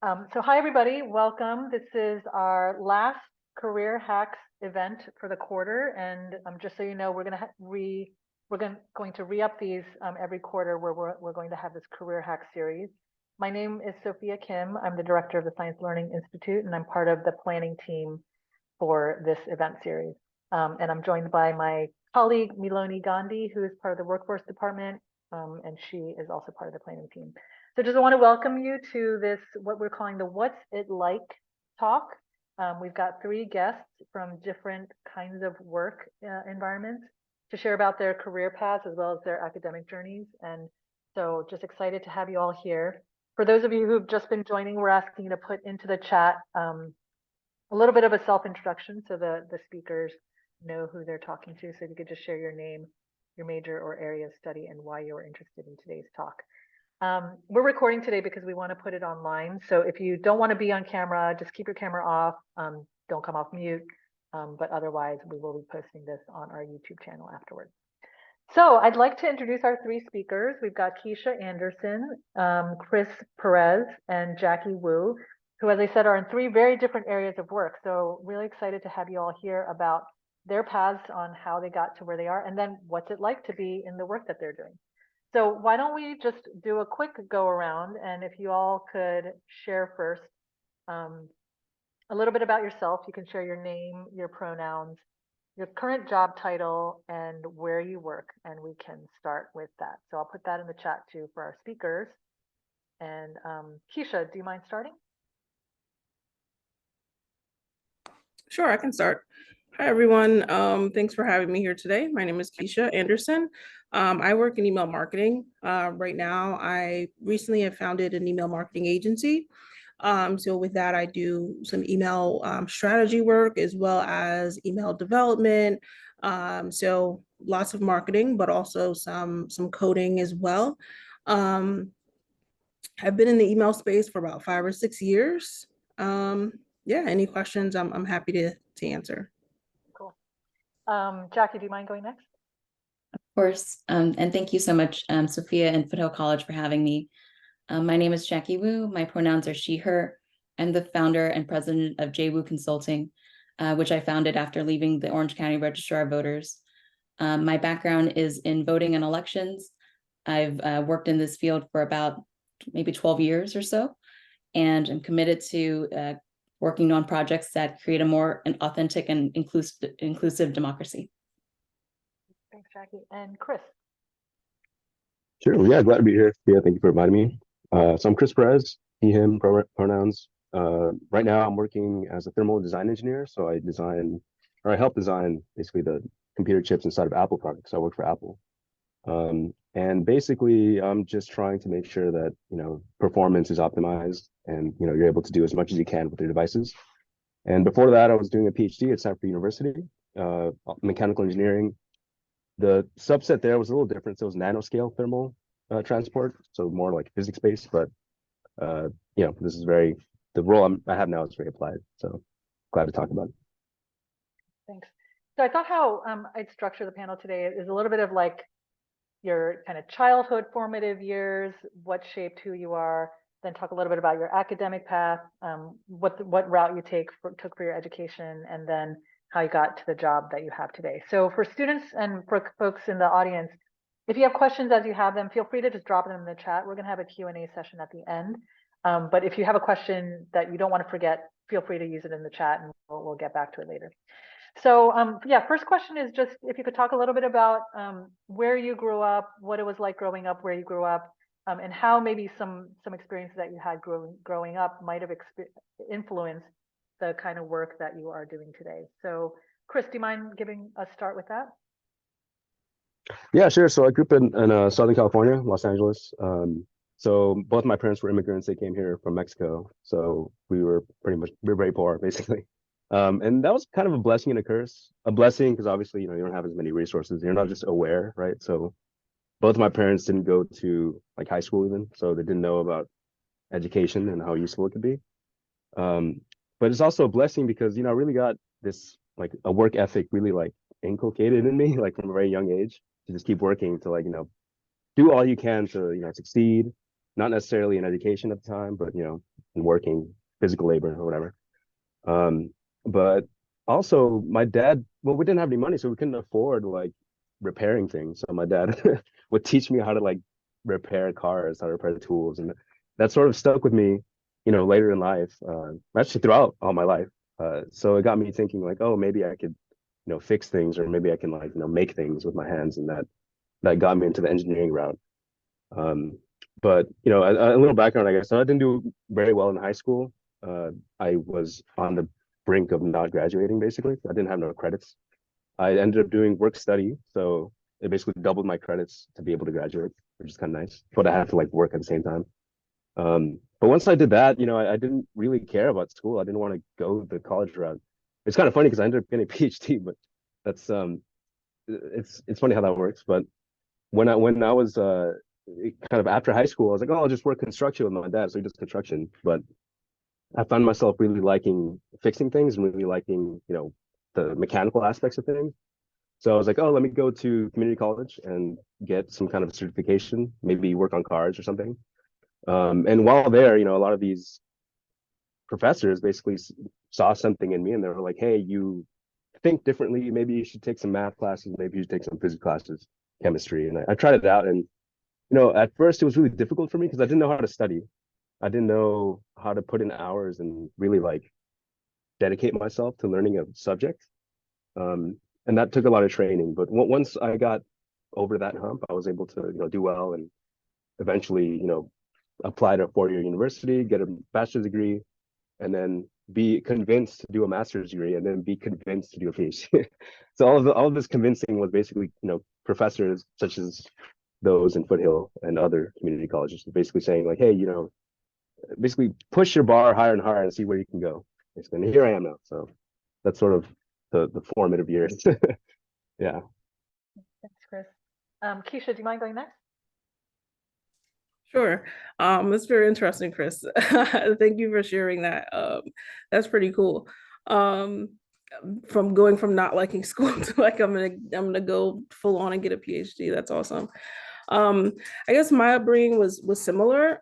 So hi, everybody. Welcome. This is our last Career Hacks event for the quarter. And just so you know, we're going to re-up these every quarter where we're going to have this Career Hack series. My name is Sophia Kim. I'm the director of the Science Learning Institute, and I'm part of the planning team for this event series. And I'm joined by my colleague, Miloni Gandhi, who is part of the workforce department, and she is also part of the planning team. So just want to welcome you to this, what we're calling the What's It Like talk. We've got 3 guests from different kinds of work environments to share about their career paths as well as their academic journeys. And so just excited to have you all here. For those of you who've just been joining, we're asking you to put into the chat a little bit of a self-introduction so the speakers know who they're talking to. So if you could just share your name, your major or area of study, and why you were interested in today's talk. We're recording today because we want to put it online. So if you don't want to be on camera, just keep your camera off. Don't come off mute. But otherwise, we will be posting this on our YouTube channel afterwards. So I'd like to introduce our 3 speakers. We've got Kisha Anderson, Chris Perez, and Jackie Wu, who, as I said, are in 3 very different areas of work. So really excited to have you all hear about their paths on how they got to where they are, and then what's it like to be in the work that they're doing. So why don't we just do a quick go around, and if you all could share first a little bit about yourself. You can share your name, your pronouns, your current job title, and where you work, and we can start with that. So I'll put that in the chat too for our speakers. And Kisha, do you mind starting? Sure, I can start. Hi, everyone. Thanks for having me here today. My name is Kisha Anderson. I work in email marketing. Right now, I recently have founded an email marketing agency. So with that, I do some email strategy work as well as email development. So lots of marketing, but also some coding as well. I've been in the email space for about 5 or 6 years. Yeah, any questions, I'm happy to answer. Cool. Jackie, do you mind going next? Of course, and thank you so much, Sophia and Foothill College, for having me. My name is Jackie Wu. My pronouns are she, her. I'm the founder and president of J Wu Consulting, which I founded after leaving the Orange County Registrar of Voters. My background is in voting and elections. I've worked in this field for about maybe 12 years or so, and I'm committed to working on projects that create a more authentic and inclusive democracy. Thanks, Jackie. And Chris? Sure. Yeah, glad to be here. Yeah, thank you for inviting me. So I'm Chris Perez, he, him pronouns. Right now I'm working as a thermal design engineer. So I help design basically the computer chips inside of Apple products. I work for Apple. And basically I'm just trying to make sure that, performance is optimized and, you're able to do as much as you can with your devices. And before that, I was doing a Ph.D. at Stanford University, mechanical engineering. The subset there was a little different. So it was nanoscale thermal transport, so more like physics-based. But this is the role I have now is very applied. So glad to talk about it. Thanks. So I thought how I'd structure the panel today is a little bit of like your kind of childhood formative years, what shaped who you are, then talk a little bit about your academic path, what route you took for your education, and then how you got to the job that you have today. So for students and for folks in the audience, if you have questions as you have them, feel free to just drop them in the chat. We're going to have a Q&A session at the end. But if you have a question that you don't want to forget, feel free to use it in the chat and we'll get back to it later. So yeah, first question is just if you could talk a little bit about where you grew up, what it was like growing up where you grew up, and how maybe some experiences that you had growing up might have influenced the kind of work that you are doing today. So Chris, do you mind giving a start with that? Yeah, sure. So I grew up in Southern California, Los Angeles. So both my parents were immigrants. They came here from Mexico. So we were very poor, basically. And that was kind of a blessing and a curse. A blessing because obviously, you don't have as many resources. You're not just aware, right? So both of my parents didn't go to like high school even. So they didn't know about education and how useful it could be. But it's also a blessing because, I really got this like a work ethic really like inculcated in me, like from a very young age to just keep working to like, do all you can to, succeed, not necessarily in education at the time, but, and working physical labor or whatever. But also my dad, well, we didn't have any money, so we couldn't afford like repairing things. So my dad would teach me how to like repair cars, how to repair tools, and that sort of stuck with me, later in life, actually throughout all my life. So it got me thinking like, oh, maybe I could, fix things, or maybe I can like, make things with my hands, and that got me into the engineering route. Um, but a little background, I guess. So I didn't do very well in high school. I was on the brink of not graduating, basically. I didn't have no credits. I ended up doing work study, so it basically doubled my credits to be able to graduate, which is kind of nice. But I had to like work at the same time. But once I did that, I didn't really care about school. I didn't want to go the college route. It's kind of funny because I ended up getting a PhD, but that's it's funny how that works. But when I was kind of after high school, I was like, oh, I'll just work construction with my dad. So he does construction. But I found myself really liking fixing things and really liking, the mechanical aspects of things. So I was like, oh, let me go to community college and get some kind of certification, maybe work on cars or something. And while there, a lot of these professors basically saw something in me, and they were like, hey, you think differently. Maybe you should take some math classes. Maybe you should take some physics classes, chemistry. And I tried it out. And, at first it was really difficult for me because I didn't know how to study. I didn't know how to put in hours and really like dedicate myself to learning a subject. And that took a lot of training. But once I got over that hump, I was able to, do well, and eventually, apply to a four-year university, get a bachelor's degree, and then be convinced to do a master's degree, and then be convinced to do a PhD. So all of this convincing was basically, professors such as those in Foothill and other community colleges, basically saying like, hey, basically push your bar higher and higher and see where you can go. Basically. And here I am now. So that's sort of the formative years. Yeah. Thanks, Chris. Kisha, do you mind going next? Sure. It's very interesting, Chris. Thank you for sharing that. That's pretty cool. From going from not liking school to like I'm gonna go full on and get a PhD. That's awesome. I guess my upbringing was similar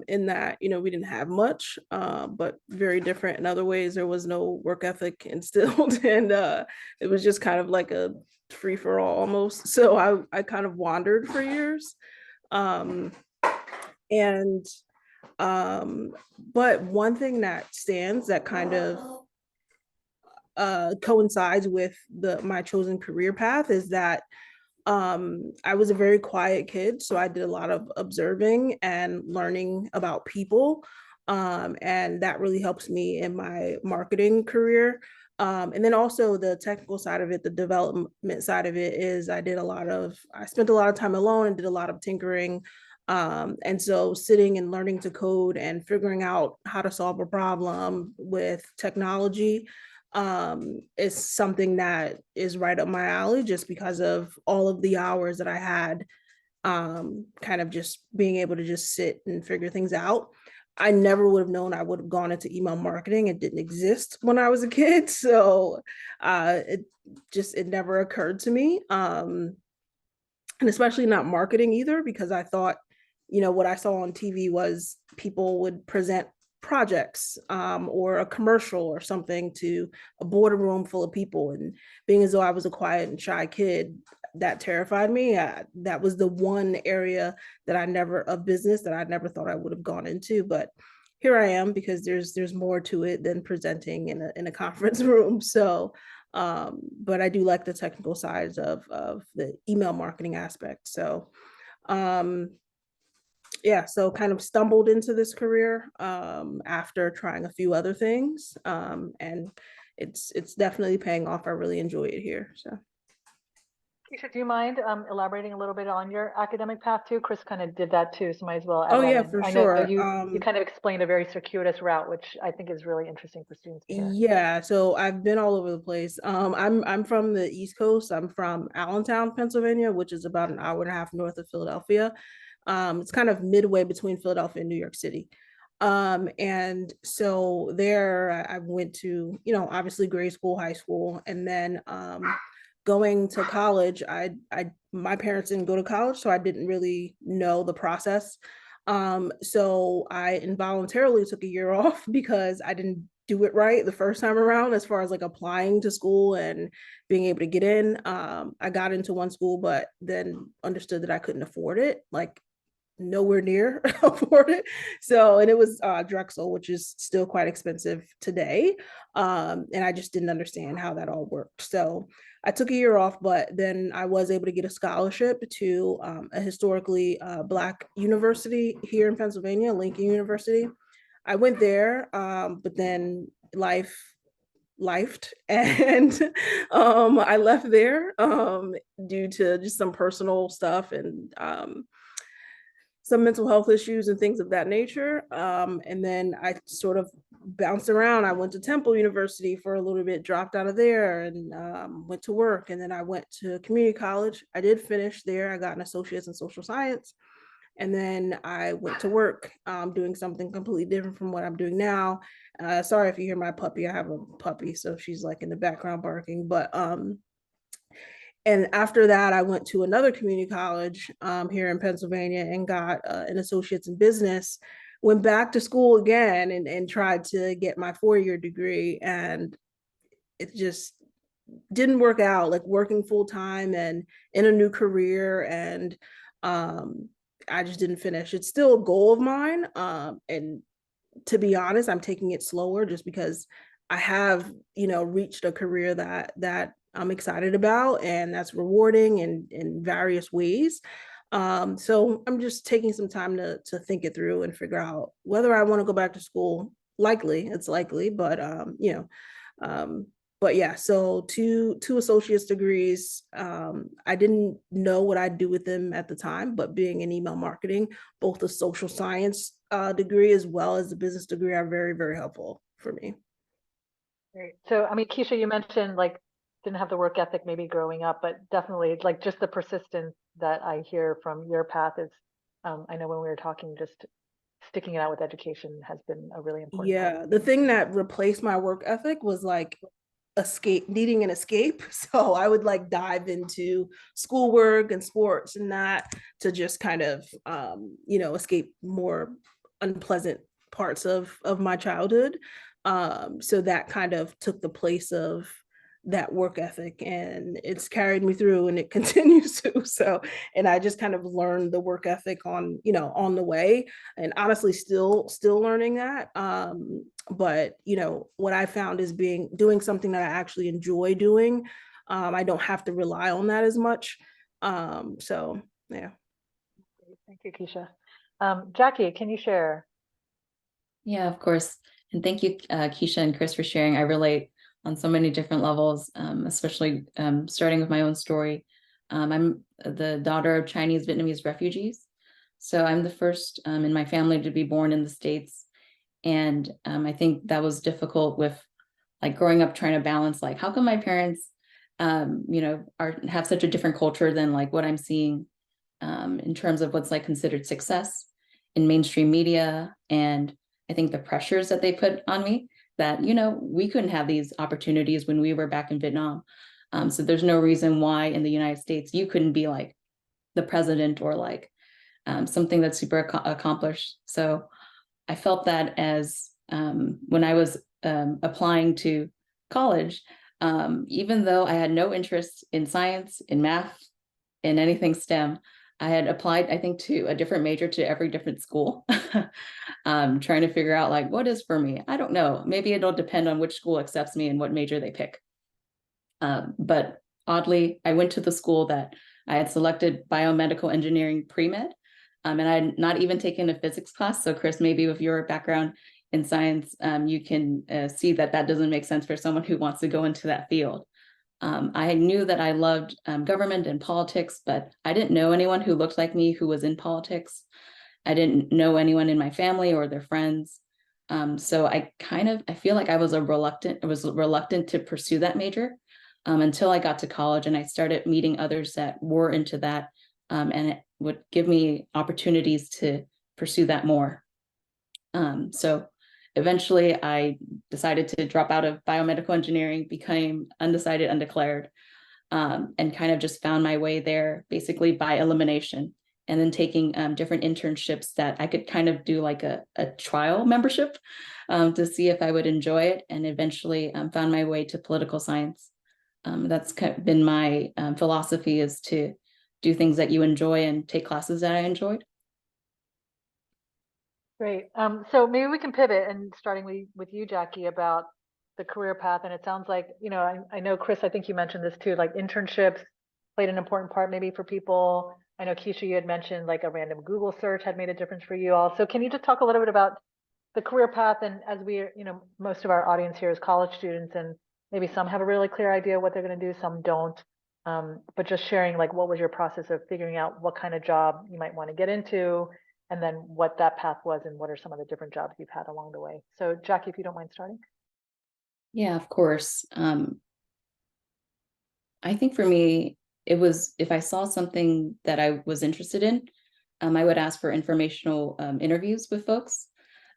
in that we didn't have much, but very different in other ways. There was no work ethic instilled, and it was just kind of like a free for all almost. So I kind of wandered for years. And but one thing that stands that kind of coincides with my chosen career path is that I was a very quiet kid, so I did a lot of observing and learning about people, and that really helps me in my marketing career. And then also the technical side of it, the development side of it is I spent a lot of time alone and did a lot of tinkering. And so sitting and learning to code and figuring out how to solve a problem with technology is something that is right up my alley just because of all of the hours that I had kind of just being able to just sit and figure things out. I never would have known I would have gone into email marketing. It didn't exist when I was a kid. So it never occurred to me. And especially not marketing either, because I thought, what I saw on TV was people would present projects or a commercial or something to a boardroom full of people, and being as though I was a quiet and shy kid, that terrified me. That was the one area of business that I never thought I would have gone into, but here I am because there's more to it than presenting in a conference room. So but I do like the technical sides of the email marketing aspect. So yeah, so kind of stumbled into this career after trying a few other things, and it's definitely paying off. I really enjoy it here. So, Kisha, do you mind elaborating a little bit on your academic path too? Chris kind of did that too, so might as well add oh that yeah, in. for I know sure. you kind of explained a very circuitous route, which I think is really interesting for students to hear. Yeah, so I've been all over the place. I'm from the East Coast. I'm from Allentown, Pennsylvania, which is about an hour and a half north of Philadelphia. It's kind of midway between Philadelphia and New York City. And so there I went to, obviously grade school, high school, and then going to college, my parents didn't go to college, so I didn't really know the process. So I involuntarily took a year off because I didn't do it right the first time around as far as like applying to school and being able to get in. I got into one school, but then understood that I couldn't afford it, like nowhere near afford it. So, and it was Drexel, which is still quite expensive today. And I just didn't understand how that all worked. So I took a year off, but then I was able to get a scholarship to a historically Black university here in Pennsylvania, Lincoln University. I went there, but then life lifed and I left there due to just some personal stuff and some mental health issues and things of that nature. And then I sort of bounced around. I went to Temple University for a little bit, dropped out of there and went to work. And then I went to community college. I did finish there. I got an associate's in social science. And then I went to work doing something completely different from what I'm doing now. Sorry if you hear my puppy. I have a puppy, so she's like in the background barking. But and after that, I went to another community college here in Pennsylvania and got an associate's in business. Went back to school again and tried to get my 4-year degree. And it just didn't work out, like working full time and in a new career. And I just didn't finish. It's still a goal of mine. And to be honest, I'm taking it slower just because I have, reached a career that I'm excited about and that's rewarding in various ways. So I'm just taking some time to think it through and figure out whether I want to go back to school. It's likely, but but yeah, so two associate's degrees. I didn't know what I'd do with them at the time, but being in email marketing, both the social science degree as well as the business degree are very, very helpful for me. Great. So, I mean, Kisha, you mentioned like didn't have the work ethic maybe growing up, but definitely like just the persistence that I hear from your path is, I know when we were talking, just sticking it out with education has been a really important part. Yeah, the thing that replaced my work ethic was like needing an escape. So I would like dive into schoolwork and sports and that to just kind of escape more unpleasant parts of my childhood. So that kind of took the place of that work ethic and it's carried me through and it continues to. So, and I just kind of learned the work ethic on the way and honestly still learning that. But what I found is doing something that I actually enjoy doing. I don't have to rely on that as much. So yeah. Thank you, Kisha. Jackie, can you share? Yeah, of course. And thank you, Kisha and Chris, for sharing. I relate on so many different levels, especially starting with my own story. I'm the daughter of Chinese Vietnamese refugees. So I'm the first in my family to be born in the States. And I think that was difficult with like growing up, trying to balance, like, how come my parents, have such a different culture than like what I'm seeing in terms of what's like considered success in mainstream media. And I think the pressures that they put on me that, we couldn't have these opportunities when we were back in Vietnam. So there's no reason why in the United States, you couldn't be like the president or like something that's super accomplished. So I felt that as when I was applying to college, even though I had no interest in science, in math, in anything STEM, I had applied, I think, to a different major to every different school, trying to figure out like, what is for me? I don't know. Maybe it'll depend on which school accepts me and what major they pick. But oddly, I went to the school that I had selected biomedical engineering pre-med, and I had not even taken a physics class. So Chris, maybe with your background in science, you can see that doesn't make sense for someone who wants to go into that field. I knew that I loved government and politics, but I didn't know anyone who looked like me who was in politics. I didn't know anyone in my family or their friends. So I feel like I was reluctant to pursue that major until I got to college and I started meeting others that were into that. And it would give me opportunities to pursue that more. So eventually, I decided to drop out of biomedical engineering, became undecided, undeclared, and kind of just found my way there basically by elimination. and then taking different internships that I could kind of do like a trial membership to see if I would enjoy it, and eventually found my way to political science. That's kind of been my philosophy, is to do things that you enjoy and take classes that I enjoyed. Great. So maybe we can pivot, and starting with you, Jackie, about the career path. And it sounds like, I know, Chris, I think you mentioned this too, like internships played an important part maybe for people. I know, Kisha, you had mentioned like a random Google search had made a difference for you all. So can you just talk a little bit about the career path? And as we're, most of our audience here is college students, and maybe some have a really clear idea what they're going to do, some don't. But just sharing, like, what was your process of figuring out what kind of job you might want to get into, and then what that path was, and what are some of the different jobs you've had along the way. So Jackie, if you don't mind starting. Yeah, of course. I think for me, it was, if I saw something that I was interested in, I would ask for informational interviews with folks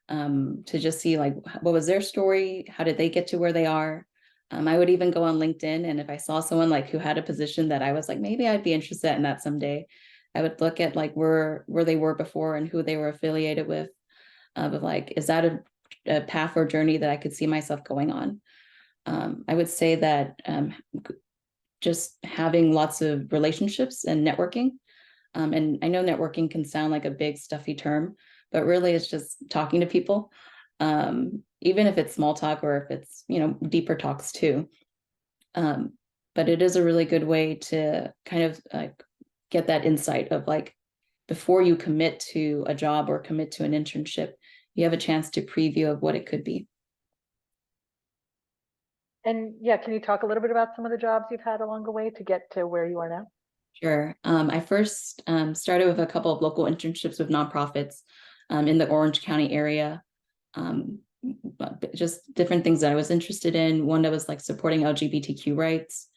to just see like, what was their story? How did they get to where they are? I would even go on LinkedIn, and if I saw someone like who had a position that I was like, maybe I'd be interested in that someday, I would look at like where they were before and who they were affiliated with. But like, is that a path or journey that I could see myself going on? I would say that just having lots of relationships and networking. And I know networking can sound like a big stuffy term, but really it's just talking to people, even if it's small talk or if it's, deeper talks too. But it is a really good way to kind of get that insight of like, before you commit to a job or commit to an internship, you have a chance to preview of what it could be. And yeah, can you talk a little bit about some of the jobs you've had along the way to get to where you are now? Sure. I first started with a couple of local internships with nonprofits in the Orange County area. Just different things that I was interested in. One that was like supporting LGBTQ rights,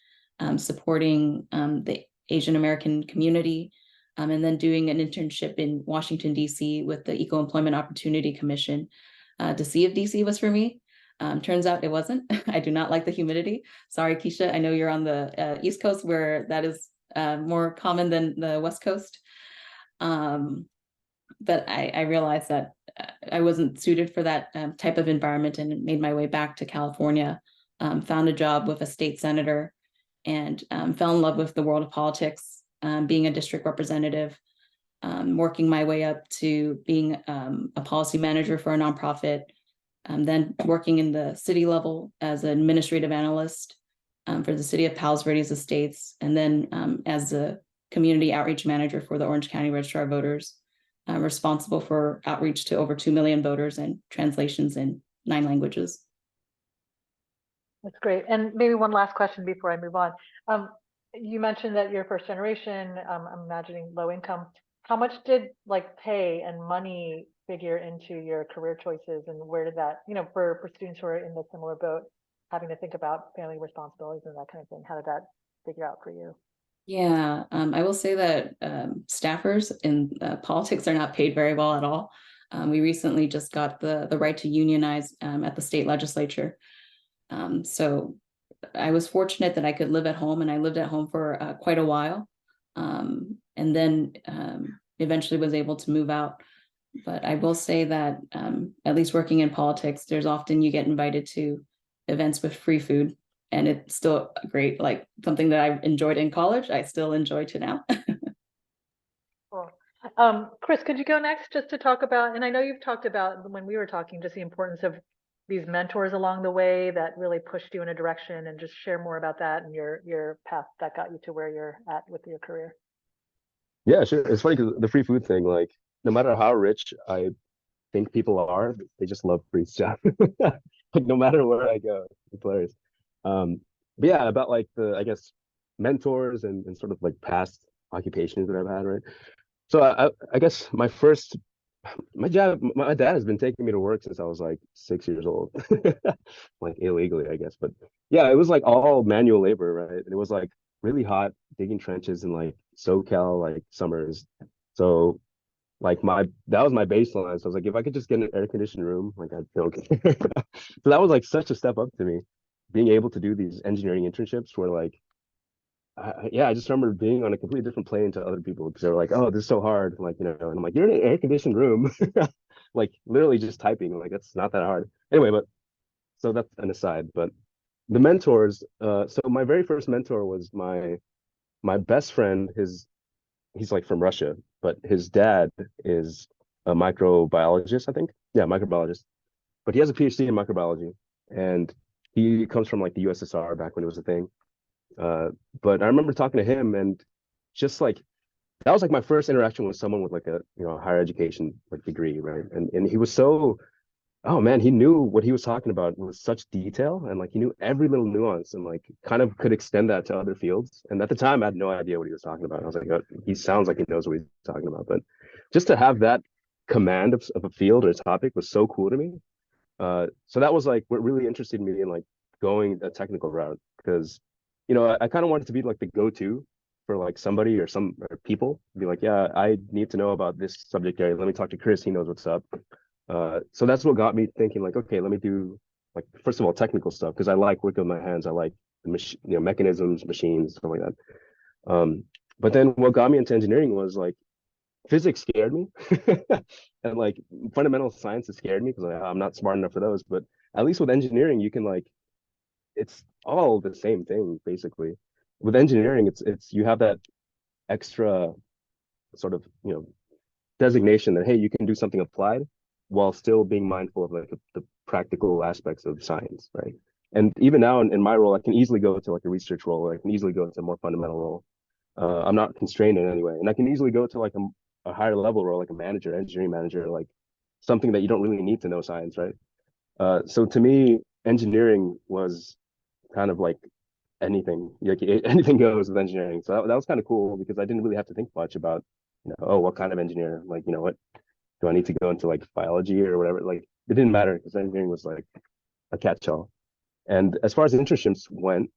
supporting the Asian American community, and then doing an internship in Washington, D.C. with the Equal Employment Opportunity Commission to see if D.C. was for me. Turns out it wasn't. I do not like the humidity. Sorry, Kisha. I know you're on the East Coast where that is more common than the West Coast. But I realized that I wasn't suited for that type of environment, and made my way back to California, found a job with a state senator, and fell in love with the world of politics, being a district representative, working my way up to being a policy manager for a nonprofit, then working in the city level as an administrative analyst for the city of Palos Verdes Estates, and then as a community outreach manager for the Orange County Registrar of Voters, responsible for outreach to over 2 million voters and translations in 9 languages. That's great. And maybe one last question before I move on. You mentioned that you're first generation, I'm imagining low income. How much did like pay and money figure into your career choices, and where did that, for students who are in the similar boat, having to think about family responsibilities and that kind of thing, how did that figure out for you? Yeah, I will say that staffers in politics are not paid very well at all. We recently just got the right to unionize at the state legislature. So I was fortunate that I could live at home, and I lived at home for quite a while, and then eventually was able to move out. But I will say that at least working in politics, there's often you get invited to events with free food, and it's still great, like something that I enjoyed in college, I still enjoy to now. Cool. Chris, could you go next just to talk about, and I know you've talked about when we were talking, just the importance of these mentors along the way that really pushed you in a direction, and just share more about that and your path that got you to where you're at with your career. Yeah, sure. It's funny because the free food thing, like, no matter how rich I think people are, they just love free stuff. Like, no matter where I go, it's hilarious. But yeah, about like I guess, mentors and sort of like past occupations that I've had, right? So I guess my dad has been taking me to work since I was like 6 years old, like illegally, I guess. But yeah, it was like all manual labor, right? And it was like really hot, digging trenches in like SoCal, like summers. So like that was my baseline. So I was like, if I could just get an air conditioned room, like I'd feel okay. So that was like such a step up to me, being able to do these engineering internships where like yeah, I just remember being on a completely different plane to other people because they were like, "Oh, this is so hard," like and I'm like, "You're in an air conditioned room," like literally just typing, like that's not that hard. Anyway, but so that's an aside. But the mentors, so my very first mentor was my best friend. He's like from Russia, but his dad is a microbiologist, I think. Yeah, microbiologist. But he has a PhD in microbiology, and he comes from like the USSR back when it was a thing. Uh, but I remember talking to him, and just like that was like my first interaction with someone with like a higher education like degree, right? And he was so oh man, he knew what he was talking about with such detail, and like he knew every little nuance, and like kind of could extend that to other fields. And at the time, I had no idea what he was talking about. I was like, oh, he sounds like he knows what he's talking about. But just to have that command of a field or a topic was so cool to me. So that was like what really interested me in like going a technical route because I kind of wanted to be like the go-to for like somebody or some or people be like, yeah, I need to know about this subject area. Let me talk to Chris. He knows what's up. So that's what got me thinking like, okay, let me do like first of all technical stuff because I like working with my hands. I like the mechanisms, machines, stuff like that. But then what got me into engineering was like physics scared me, and like fundamental sciences scared me because I'm not smart enough for those. But at least with engineering, you can like it's all the same thing basically. With engineering, it's you have that extra sort of designation that hey, you can do something applied while still being mindful of like the practical aspects of science, right? And even now in my role, I can easily go to like a research role, or I can easily go to a more fundamental role. I'm not constrained in any way, and I can easily go to like a higher level role, like a manager, engineering manager, like something that you don't really need to know science, right? So to me, engineering was kind of like anything, like anything goes with engineering. So that was kind of cool because I didn't really have to think much about, oh, what kind of engineer? Like, what do I need to go into like biology or whatever? Like, it didn't matter because engineering was like a catch-all. And as far as internships went,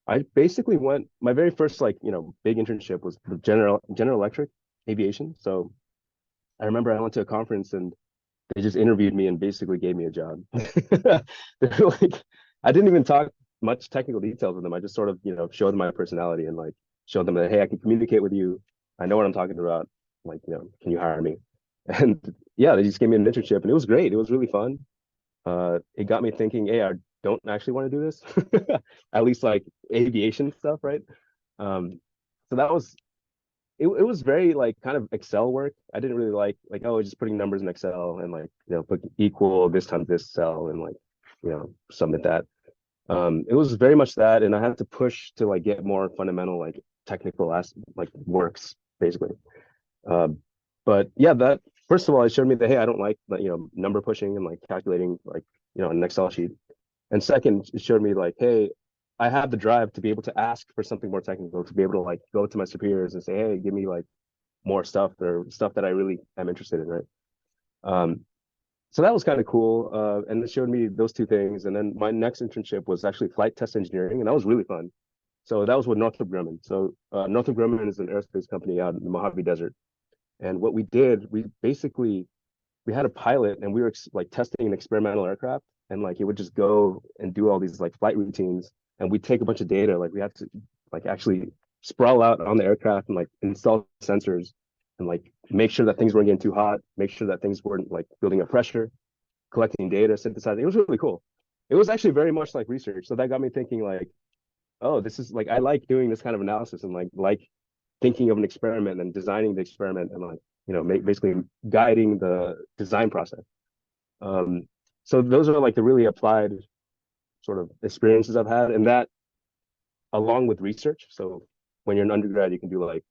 I basically went. My very first like big internship was the General Electric aviation. So I remember I went to a conference and they just interviewed me and basically gave me a job. They're like, I didn't even talk much technical details with them. I just sort of, showed them my personality and like showed them that, hey, I can communicate with you. I know what I'm talking about. Like, can you hire me? And yeah, they just gave me an internship and it was great. It was really fun. It got me thinking, hey, I don't actually want to do this. At least like aviation stuff, right? So that was it was very like kind of Excel work. I didn't really like oh just putting numbers in Excel and like put equal this times this cell and like submit that. It was very much that, and I had to push to like get more fundamental like technical like works basically. But yeah, that first of all, it showed me that hey, I don't like number pushing and like calculating like an Excel sheet. And second, it showed me like, hey, I have the drive to be able to ask for something more technical, to be able to like go to my superiors and say, hey, give me like more stuff or stuff that I really am interested in, right? Um, so that was kind of cool. And it showed me those two things. And then my next internship was actually flight test engineering, and that was really fun. So that was with Northrop Grumman. So Northrop Grumman is an aerospace company out in the Mojave Desert. And what we did, we had a pilot and we were like testing an experimental aircraft and like it would just go and do all these like flight routines and we'd take a bunch of data like we had to like actually sprawl out on the aircraft and like install sensors and like make sure that things weren't getting too hot, make sure that things weren't like building up pressure, collecting data, synthesizing. It was really cool. It was actually very much like research, so that got me thinking like, oh, this is like I like doing this kind of analysis and like thinking of an experiment and designing the experiment and like basically guiding the design process. um so those are like the really applied sort of experiences I've had, and that along with research. So when you're an undergrad, you can do like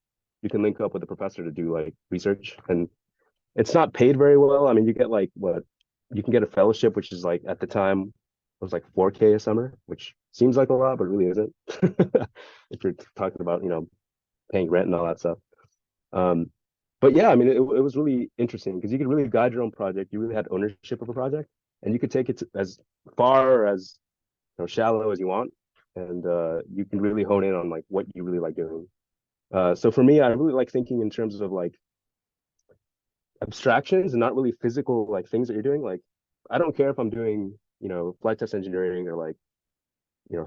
you can link up with a professor to do like research, and it's not paid very well. I mean, you get like what you can get a fellowship, which is like at the time it was like 4K a summer, which seems like a lot, but really isn't. If you're talking about paying rent and all that stuff. Um, but yeah, I mean, it was really interesting because you could really guide your own project. You really had ownership of a project, and you could take it to, as far or as shallow as you want, and you can really hone in on like what you really like doing. So for me, I really like thinking in terms of like abstractions and not really physical like things that you're doing. Like, I don't care if I'm doing flight test engineering or like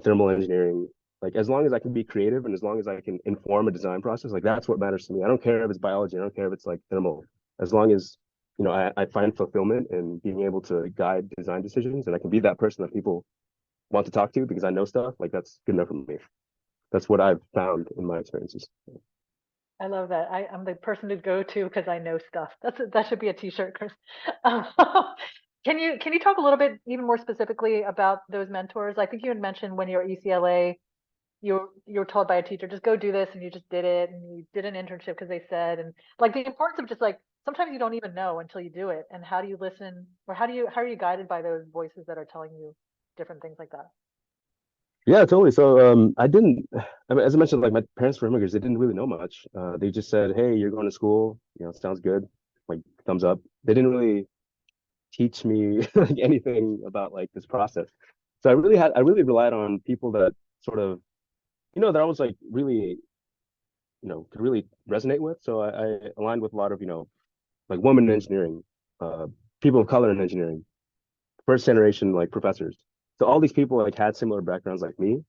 thermal engineering. Like as long as I can be creative and as long as I can inform a design process, like that's what matters to me. I don't care if it's biology, I don't care if it's like thermal. As long as I find fulfillment in being able to guide design decisions and I can be that person that people want to talk to because I know stuff, like that's good enough for me. That's what I've found in my experiences. I love that. I'm the person to go to because I know stuff. That should be a t-shirt, Chris. Can you talk a little bit even more specifically about those mentors? I think you had mentioned when you were at UCLA, you were told by a teacher, just go do this, and you just did it, and you did an internship because they said, and like the importance of just like sometimes you don't even know until you do it. And how do you listen, or how are you guided by those voices that are telling you different things like that? Yeah, totally. So I didn't, I mean, as I mentioned, like my parents were immigrants, they didn't really know much. They just said, hey, you're going to school, sounds good, like thumbs up. They didn't really teach me like anything about like this process. So I really relied on people that sort of, that I was like really, could really resonate with. So I aligned with a lot of, like women in engineering, uh, people of color in engineering, first generation like professors. So all these people like had similar backgrounds like me,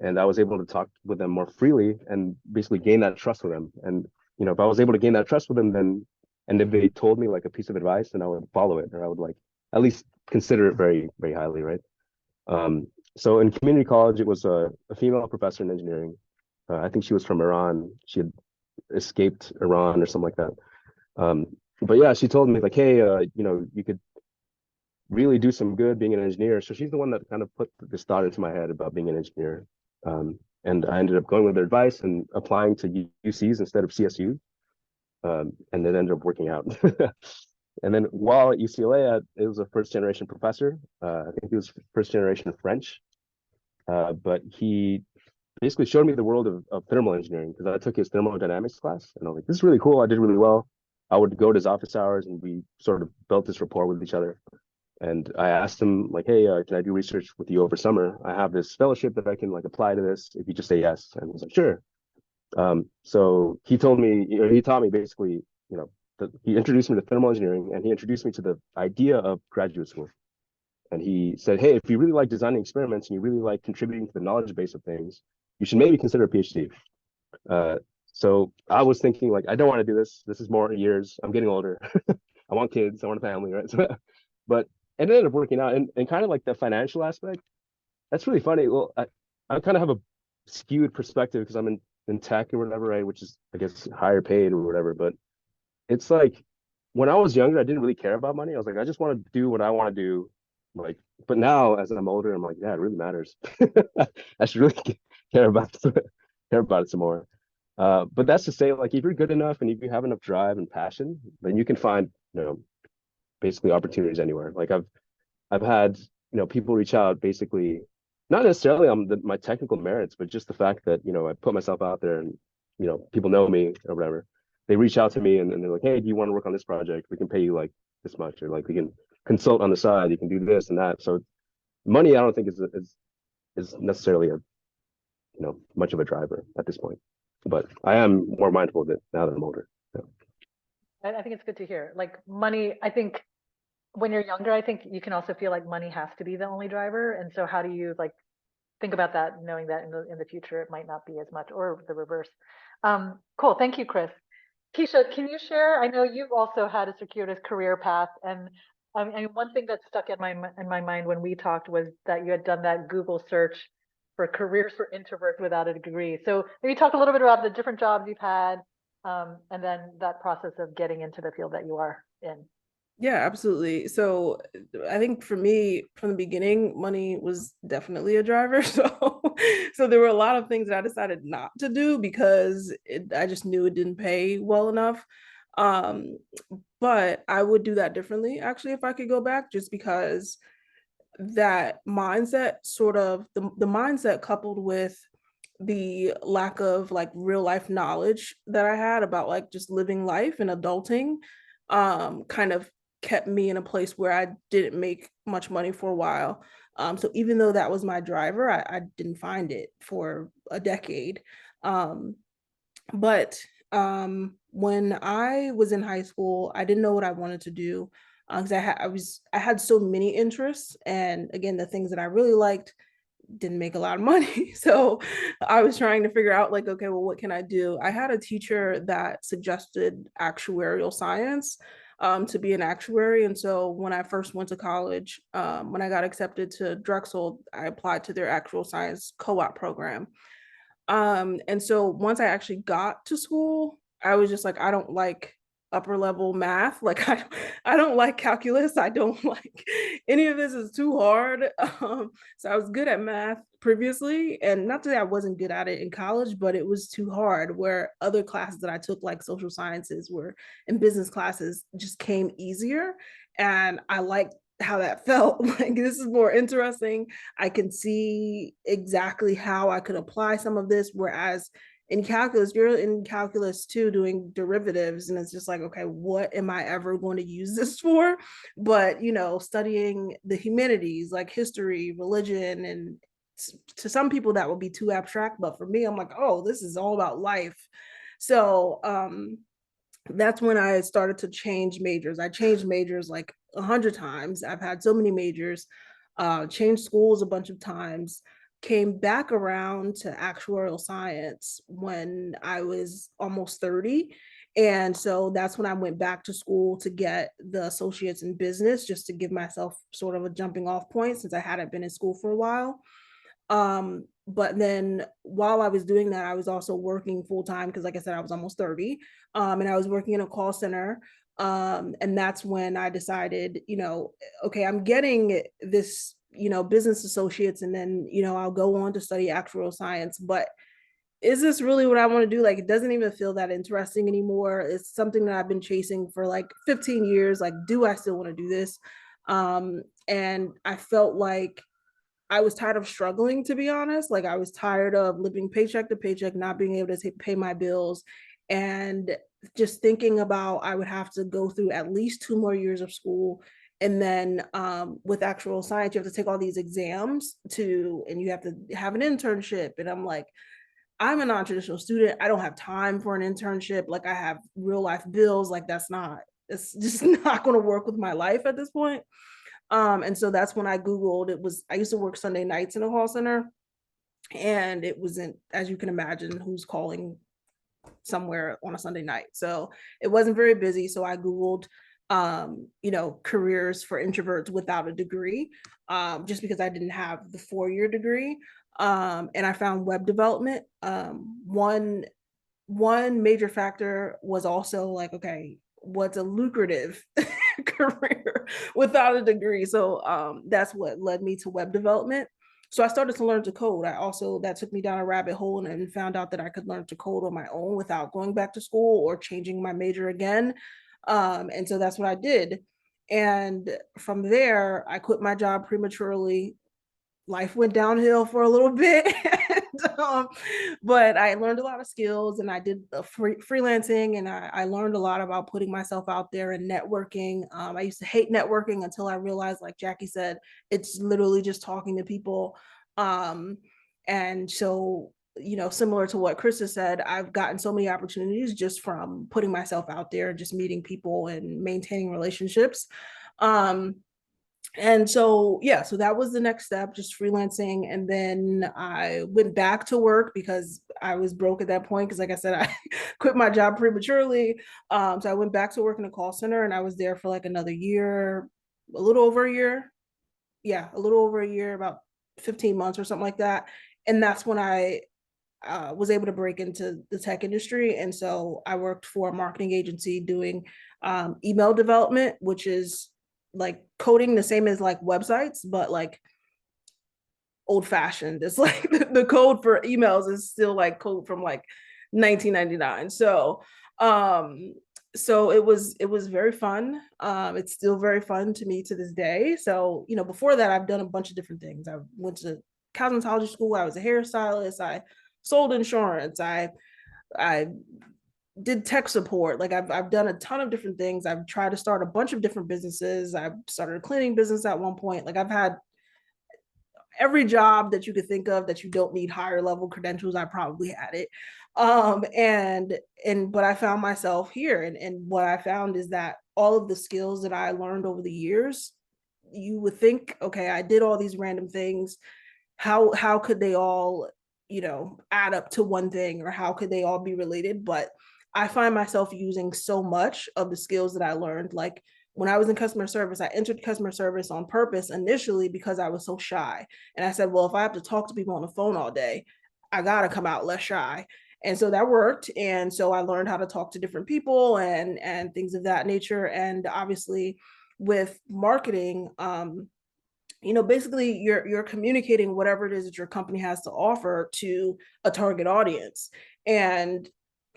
and I was able to talk with them more freely and basically gain that trust with them. And if I was able to gain that trust with them, then and if they told me like a piece of advice, then I would follow it, or I would like at least consider it very, very highly, right? So in community college, it was a female professor in engineering. I think she was from Iran. She had escaped Iran or something like that. Um, but yeah, she told me like, hey, you could really do some good being an engineer. So she's the one that kind of put this thought into my head about being an engineer. And I ended up going with her advice and applying to UCs instead of CSU. And it ended up working out. And then while at UCLA, it was a first generation professor. I think he was first generation French. But he basically showed me the world of thermal engineering because I took his thermodynamics class and I was like, this is really cool. I did really well. I would go to his office hours and we sort of built this rapport with each other. And I asked him like, hey, can I do research with you over summer? I have this fellowship that I can like apply to this if you just say yes. And he was like, sure. So he told me, he taught me basically, he introduced me to thermal engineering and he introduced me to the idea of graduate school. And he said, hey, if you really like designing experiments and you really like contributing to the knowledge base of things, you should maybe consider a PhD. Uh, so I was thinking like, I don't want to do this. This is more years. I'm getting older. I want kids. I want a family, right? So, but it ended up working out. And kind of like the financial aspect, that's really funny. Well, I kind of have a skewed perspective because I'm in tech or whatever, right? Which is, I guess, higher paid or whatever. But it's like when I was younger, I didn't really care about money. I was like, I just want to do what I want to do. Like, but now as I'm older, I'm like, yeah, it really matters. I should really care about care about it some more. But that's to say, like, if you're good enough and if you have enough drive and passion, then you can find, basically opportunities anywhere. Like I've had, people reach out basically, not necessarily on my technical merits, but just the fact that, I put myself out there and, people know me or whatever. They reach out to me and they're like, hey, do you want to work on this project? We can pay you like this much, or like we can consult on the side. You can do this and that. So money, I don't think is necessarily much of a driver at this point. But I am more mindful of it now that I'm older. Yeah. I think it's good to hear. Like money, I think when you're younger, I think you can also feel like money has to be the only driver. And so how do you like think about that, knowing that in the future it might not be as much, or the reverse? Cool. Thank you, Chris. Kisha, can you share? I know you've also had a circuitous career path, and one thing that stuck in my mind when we talked was that you had done that Google search for careers for introverts without a degree. So maybe talk a little bit about the different jobs you've had, and then that process of getting into the field that you are in. Yeah, absolutely. So I think for me, from the beginning, money was definitely a driver. So there were a lot of things that I decided not to do because I just knew it didn't pay well enough. Um, but I would do that differently, actually, if I could go back, just because that mindset, sort of the mindset coupled with the lack of like real life knowledge that I had about like just living life and adulting, kind of kept me in a place where I didn't make much money for a while. So even though that was my driver, I didn't find it for a decade. Um, but when I was in high school, I didn't know what I wanted to do because I had so many interests, and again, the things that I really liked didn't make a lot of money. So I was trying to figure out like, okay, well, what can I do? I had a teacher that suggested actuarial science to be an actuary. And so when I first went to college, when I got accepted to Drexel, I applied to their actual science co-op program. And so once I actually got to school, I was just like, I don't like upper level math. Like I don't like calculus. I don't like any of this is too hard. So I was good at math previously, and not that I wasn't good at it in college, but it was too hard where other classes that I took, like social sciences were and business classes just came easier. And I liked how that felt. Like this is more interesting. I can see exactly how I could apply some of this. Whereas in calculus, you're in calculus too, doing derivatives, and it's just like, okay, what am I ever going to use this for? But you know, studying the humanities like history, religion, and to some people that would be too abstract, but for me, I'm like, oh, this is all about life. So that's when I started to change majors. I changed majors like 100 times. I've had so many majors, changed schools a bunch of times, came back around to actuarial science when I was almost 30. And so that's when I went back to school to get the associates in business, just to give myself sort of a jumping off point since I hadn't been in school for a while. But then while I was doing that, I was also working full time because, like I said, I was almost 30, and I was working in a call center. And that's when I decided, you know, okay, I'm getting this, you know, business associates, and then, you know, I'll go on to study actuarial science. But is this really what I want to do? Like, it doesn't even feel that interesting anymore. It's something that I've been chasing for like 15 years. Like, do I still want to do this? And I felt like I was tired of struggling, to be honest. Like I was tired of living paycheck to paycheck, not being able to pay my bills, and just thinking about I would have to go through at least 2 more years of school. And then with actual science, you have to take all these exams to, and you have to have an internship. And I'm like, I'm a non-traditional student. I don't have time for an internship. Like I have real life bills. Like it's just not going to work with my life at this point. And so that's when I Googled, I used to work Sunday nights in a call center, and it wasn't, as you can imagine, who's calling somewhere on a Sunday night. So it wasn't very busy. So I Googled, you know, careers for introverts without a degree, just because I didn't have the 4-year degree. And I found web development. One major factor was also like, okay, what's a lucrative career without a degree? So that's what led me to web development. So I started to learn to code. That took me down a rabbit hole and found out that I could learn to code on my own without going back to school or changing my major again. And so that's what I did. And from there, I quit my job prematurely. Life went downhill for a little bit. But I learned a lot of skills, and I did freelancing, and I learned a lot about putting myself out there and networking. I used to hate networking until I realized, like Jackie said, it's literally just talking to people. And so, you know, similar to what Krista said, I've gotten so many opportunities just from putting myself out there, just meeting people and maintaining relationships. And so, yeah, so that was the next step, just freelancing. And then I went back to work because I was broke at that point. Because, like I said, I quit my job prematurely. So I went back to work in a call center, and I was there for like another year, a little over a year. Yeah, a little over a year, about 15 months or something like that. And that's when I was able to break into the tech industry. And so I worked for a marketing agency doing email development, which is like coding the same as like websites, but like old fashioned. It's like the code for emails is still like code from like 1999. So it was very fun. It's still very fun to me to this day. So, you know, before that, I've done a bunch of different things. I went to cosmetology school. I was a hairstylist. I sold insurance. I did tech support. Like I've done a ton of different things. I've tried to start a bunch of different businesses. I've started a cleaning business at one point. Like I've had every job that you could think of that you don't need higher level credentials. I probably had it. But I found myself here, and what I found is that all of the skills that I learned over the years, you would think, okay, I did all these random things. how could they all, add up to one thing, or how could they all be related? But I find myself using so much of the skills that I learned. Like when I was in customer service, I entered customer service on purpose initially because I was so shy. And I said, well, if I have to talk to people on the phone all day, I got to come out less shy. And so that worked. And so I learned how to talk to different people and things of that nature. And obviously with marketing, basically you're communicating whatever it is that your company has to offer to a target audience. And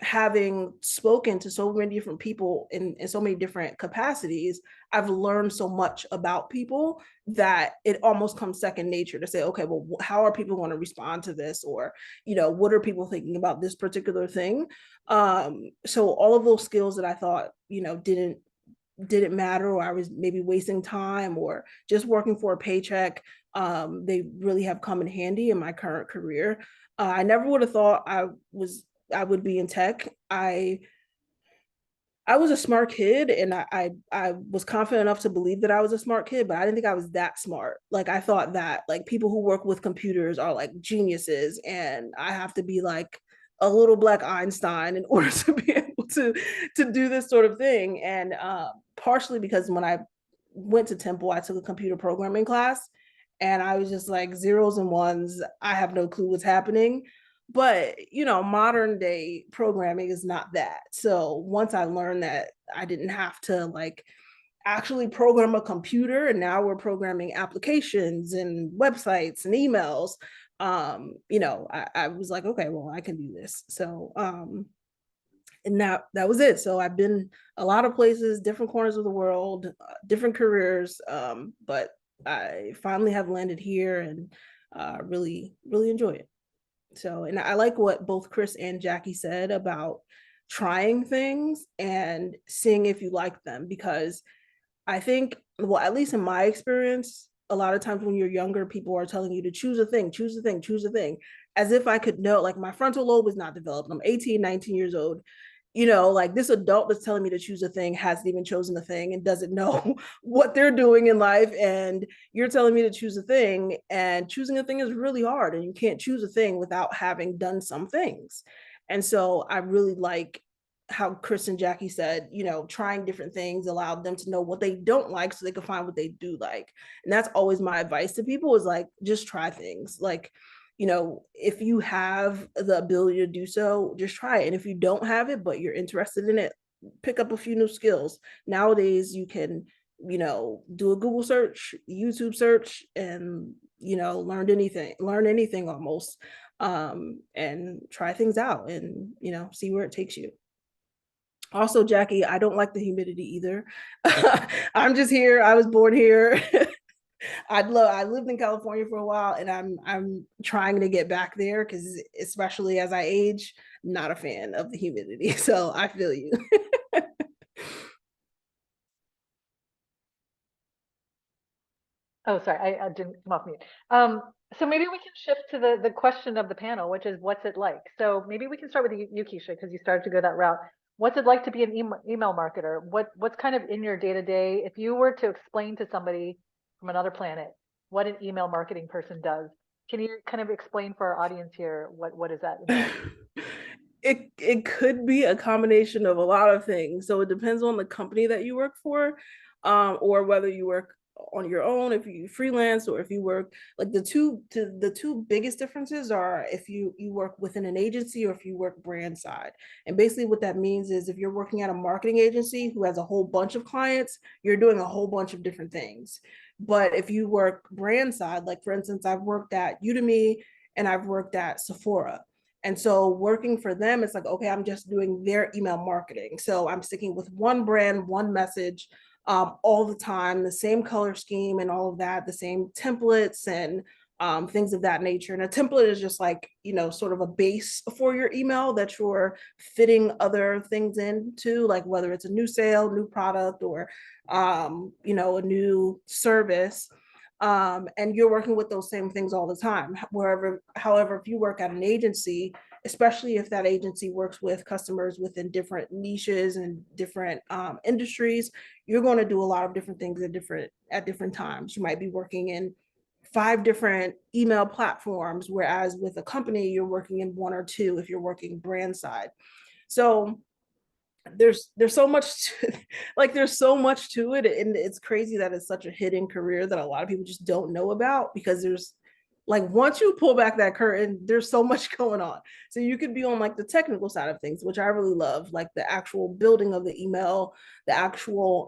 having spoken to so many different people in so many different capacities, I've learned so much about people that it almost comes second nature to say, okay, well, how are people going to respond to this? Or, what are people thinking about this particular thing? So all of those skills that I thought, didn't matter, or I was maybe wasting time or just working for a paycheck, they really have come in handy in my current career. I never would have thought I would be in tech. I was a smart kid, and I was confident enough to believe that I was a smart kid, but I didn't think I was that smart. Like I thought that like people who work with computers are like geniuses, and I have to be like a little black Einstein in order to be able to do this sort of thing. And partially because when I went to Temple, I took a computer programming class, and I was just like zeros and ones. I have no clue what's happening. But modern day programming is not that. So once I learned that I didn't have to like actually program a computer, and now we're programming applications and websites and emails, I was like, okay, well, I can do this. So and that was it. So I've been a lot of places, different corners of the world, different careers, but I finally have landed here, and really really enjoy it. So, and I like what both Chris and Jackie said about trying things and seeing if you like them, because I think, well, at least in my experience, a lot of times when you're younger, people are telling you to choose a thing, choose a thing, choose a thing, as if I could know. Like my frontal lobe is not developed. I'm 18, 19 years old. Like this adult that's telling me to choose a thing hasn't even chosen a thing and doesn't know what they're doing in life. And you're telling me to choose a thing, and choosing a thing is really hard. And you can't choose a thing without having done some things. And so I really like how Chris and Jackie said, trying different things allowed them to know what they don't like so they could find what they do like. And that's always my advice to people, is like, just try things. Like, if you have the ability to do so, just try it. And if you don't have it, but you're interested in it, pick up a few new skills. Nowadays, you can, do a Google search, YouTube search, and, learn anything almost, and try things out and, see where it takes you. Also, Jackie, I don't like the humidity either. I'm just here. I was born here. I lived in California for a while, and I'm trying to get back there, because especially as I age, not a fan of the humidity. So I feel you. Oh, sorry, I didn't come off mute. So maybe we can shift to the question of the panel, which is what's it like? So maybe we can start with you, Kisha, because you started to go that route. What's it like to be an email marketer? What's kind of in your day to day? If you were to explain to somebody from another planet what an email marketing person does, can you kind of explain for our audience here what is that involve? It could be a combination of a lot of things. So it depends on the company that you work for, or whether you work on your own, if you freelance, or if you work, like the two biggest differences are if you work within an agency or if you work brand side. And basically what that means is if you're working at a marketing agency who has a whole bunch of clients, you're doing a whole bunch of different things. But if you work brand side, like for instance, I've worked at Udemy and I've worked at Sephora. And so working for them, it's like, okay, I'm just doing their email marketing. So I'm sticking with one brand, one message, all the time, the same color scheme and all of that, the same templates and things of that nature. And a template is just like, sort of a base for your email that you're fitting other things into, like whether it's a new sale, new product, or, a new service. And you're working with those same things all the time. However, if you work at an agency, especially if that agency works with customers within different niches and different industries, you're going to do a lot of different things at different times. You might be working in 5 different email platforms, whereas with a company, you're working in 1 or 2 if you're working brand side. So there's so much to, like there's so much to it, and it's crazy that it's such a hidden career that a lot of people just don't know about, because there's like, once you pull back that curtain, there's so much going on. So you could be on like the technical side of things, which I really love, like the actual building of the email, the actual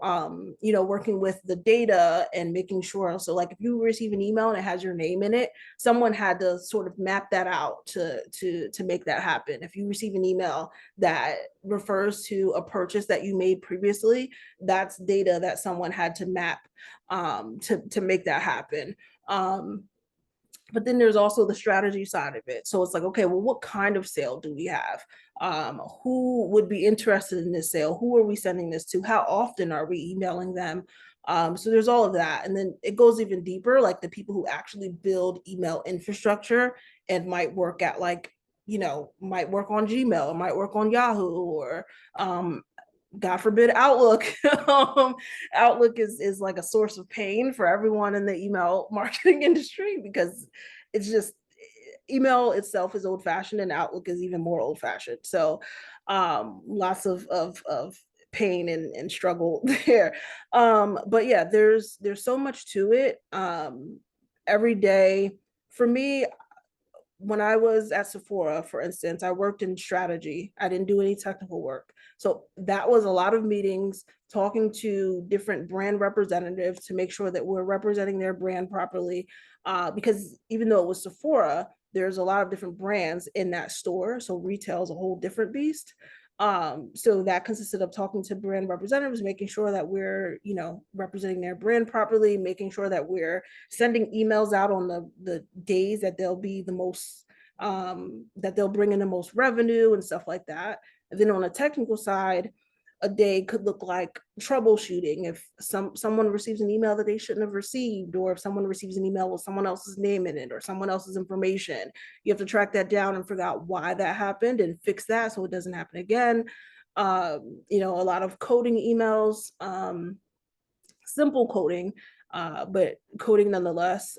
you know, working with the data and making sure. So like if you receive an email and it has your name in it, someone had to sort of map that out to make that happen. If you receive an email that refers to a purchase that you made previously, that's data that someone had to map to make that happen. But then there's also the strategy side of it. So it's like, okay, well, what kind of sale do we have? Who would be interested in this sale? Who are we sending this to? How often are we emailing them? So there's all of that. And then it goes even deeper, like the people who actually build email infrastructure and might work at like, you know, might work on Gmail, or might work on Yahoo, or God forbid, Outlook. Outlook is like a source of pain for everyone in the email marketing industry, because it's just, email itself is old fashioned and Outlook is even more old fashioned. So lots of pain and struggle there. But yeah, there's so much to it. Every day for me, when I was at Sephora, for instance, I worked in strategy. I didn't do any technical work. So that was a lot of meetings, talking to different brand representatives to make sure that we're representing their brand properly. Because even though it was Sephora, there's a lot of different brands in that store. So retail is a whole different beast. So that consisted of talking to brand representatives, making sure that we're, you know, representing their brand properly, making sure that we're sending emails out on the days that they'll be the most, that they'll bring in the most revenue and stuff like that. And then on the technical side, a day could look like troubleshooting. If someone receives an email that they shouldn't have received, or if someone receives an email with someone else's name in it or someone else's information, you have to track that down and figure out why that happened and fix that so it doesn't happen again. You know, a lot of coding emails, simple coding, but coding nonetheless.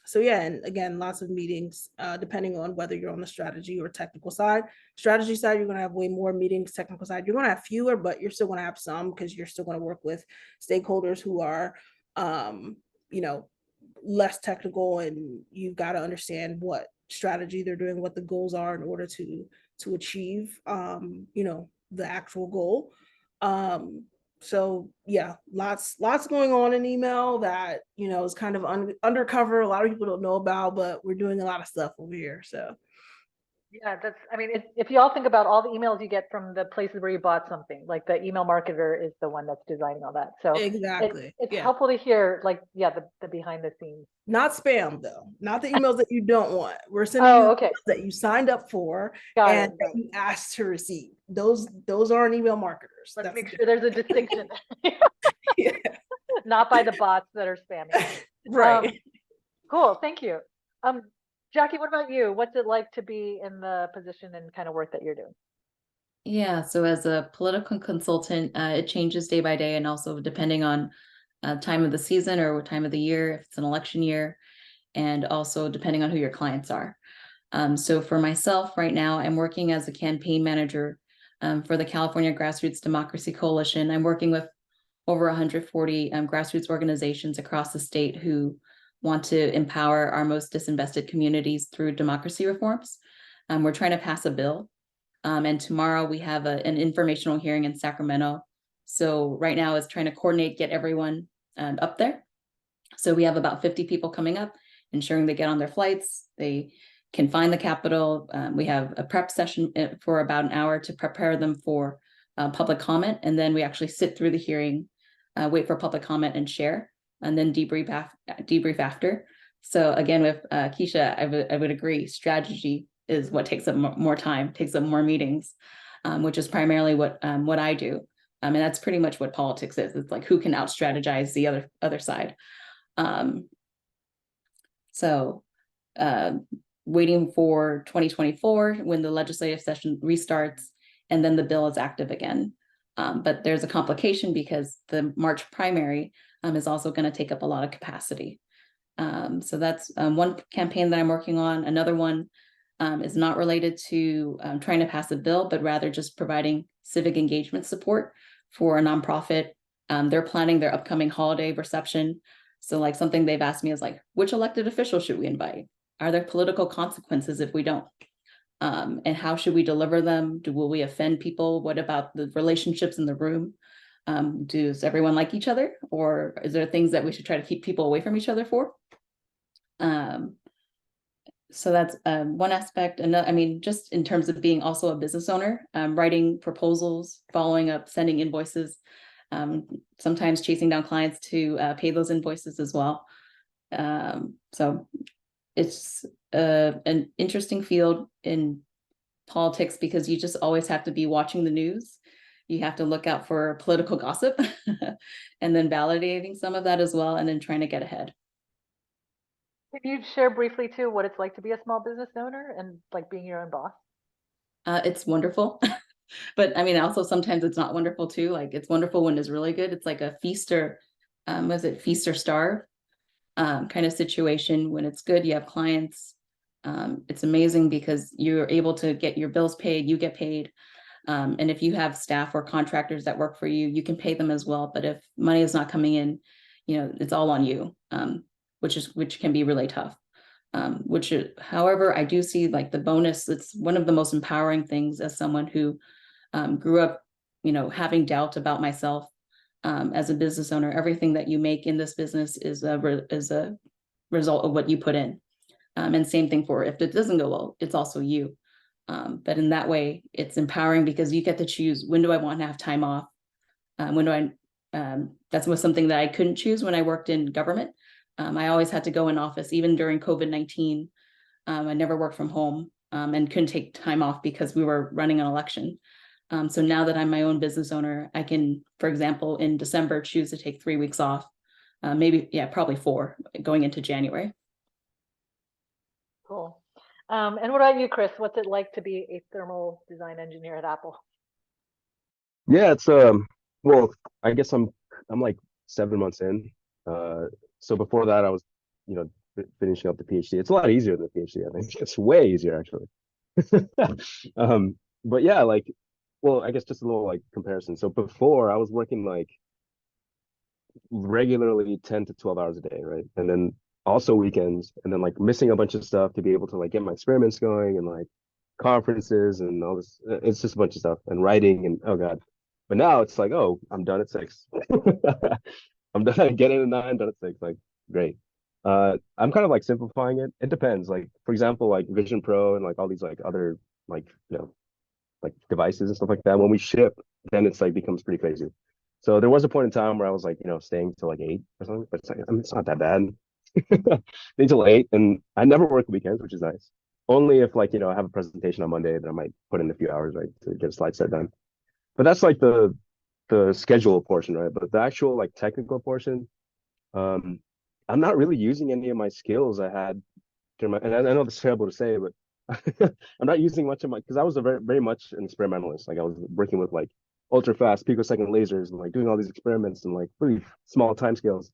So yeah, and again, lots of meetings, depending on whether you're on the strategy or technical side. Strategy side, you're gonna have way more meetings. Technical side, you're gonna have fewer, but you're still gonna have some, because you're still gonna work with stakeholders who are, you know, less technical, and you've got to understand what strategy they're doing, what the goals are in order to achieve, you know, the actual goal. So yeah, lots going on in email that, you know, is kind of undercover. A lot of people don't know about, but we're doing a lot of stuff over here. So Yeah, that's, I mean, if you all think about all the emails you get from the places where you bought something, like the email marketer is the one that's designing all that. So exactly, it's yeah. helpful to hear, like, yeah, the behind the scenes. Not spam though, not the emails that you don't want. We're sending you okay, emails that you signed up for got and it. that you asked to receive. Those aren't email marketers. Let's That's make sure there's a distinction, yeah. not by the bots that are spamming. Right. Cool, thank you. Jackie, what about you? What's it like to be in the position and kind of work that you're doing? Yeah, so as a political consultant, it changes day by day, and also depending on time of the season or what time of the year, if it's an election year, and also depending on who your clients are. So for myself right now, I'm working as a campaign manager for the California Grassroots Democracy Coalition. I'm working with over 140 grassroots organizations across the state who want to empower our most disinvested communities through democracy reforms. We're trying to pass a bill. And tomorrow we have an informational hearing in Sacramento. So right now it's trying to coordinate, get everyone up there. So we have about 50 people coming up, ensuring they get on their flights, they can find the Capitol. We have a prep session for about an hour to prepare them for public comment. And then we actually sit through the hearing, wait for public comment and share, and then debrief after. So again, with Kisha, I would agree, strategy is what takes up more time, takes up more meetings, which is primarily what I do. And that's pretty much what politics is. It's like, who can out strategize the other side. So waiting for 2024 when the legislative session restarts, and then the bill is active again. But there's a complication because the March primary is also going to take up a lot of capacity. So that's one campaign that I'm working on. Another one is not related to trying to pass a bill, but rather just providing civic engagement support for a nonprofit. They're planning their upcoming holiday reception. So like something they've asked me is like, which elected official should we invite? Are there political consequences if we don't? And how should we deliver them? Will we offend people? What about the relationships in the room? Does everyone like each other? Or is there things that we should try to keep people away from each other for? So that's one aspect. And I mean, just in terms of being also a business owner, writing proposals, following up, sending invoices, sometimes chasing down clients to pay those invoices as well. So it's an interesting field in politics because you just always have to be watching the news. You have to look out for political gossip and then validating some of that as well, and then trying to get ahead. Can you share briefly too what it's like to be a small business owner and like being your own boss? It's wonderful. But I mean, also sometimes it's not wonderful too. Like it's wonderful when it's really good. It's like a feast or was it feast or starve kind of situation. When it's good, you have clients. It's amazing because you're able to get your bills paid, you get paid. And if you have staff or contractors that work for you, you can pay them as well. But if money is not coming in, you know, it's all on you, which can be really tough. However, I do see like the bonus. It's one of the most empowering things as someone who grew up, you know, having doubt about myself as a business owner. Everything that you make in this business is a result of what you put in. And same thing for if it doesn't go well, it's also you. But in that way, it's empowering because you get to choose, when do I want to have time off? When do I, that was something that I couldn't choose when I worked in government. I always had to go in office, even during COVID-19. I never worked from home and couldn't take time off because we were running an election. So now that I'm my own business owner, I can, for example, in December, choose to take 3 weeks off, probably 4 going into January. Cool. And what about you, Chris? What's it like to be a thermal design engineer at Apple? Yeah, it's well, I guess I'm like 7 months in. So before that, I was, you know, finishing up the PhD. It's a lot easier than the PhD. I think it's way easier actually. But yeah, like, well, I guess just a little like comparison. So before I was working like regularly 10 to 12 hours a day, right? And then also weekends, and then like missing a bunch of stuff to be able to like get my experiments going, and like conferences and all this. It's just a bunch of stuff and writing and oh God. But now it's like, oh, I'm done at 6. I'm done getting at 9, done at 6. Like, great. I'm kind of like simplifying it. It depends. Like, for example, like Vision Pro and like all these like other like, you know, like devices and stuff like that. When we ship, then it's like becomes pretty crazy. So there was a point in time where I was like, you know, staying till like 8 or something, but it's like, I mean, it's not that bad. Stay till 8, and I never work weekends, which is nice. Only if like, you know, I have a presentation on Monday that I might put in a few hours, right, to get a slide set done. But that's like the schedule portion, right? But the actual like technical portion, I'm not really using any of my skills I had during my, and I know this is terrible to say, but I'm not using much of my, because I was a very much an experimentalist. Like I was working with like ultra fast picosecond lasers and like doing all these experiments and like really small time scales.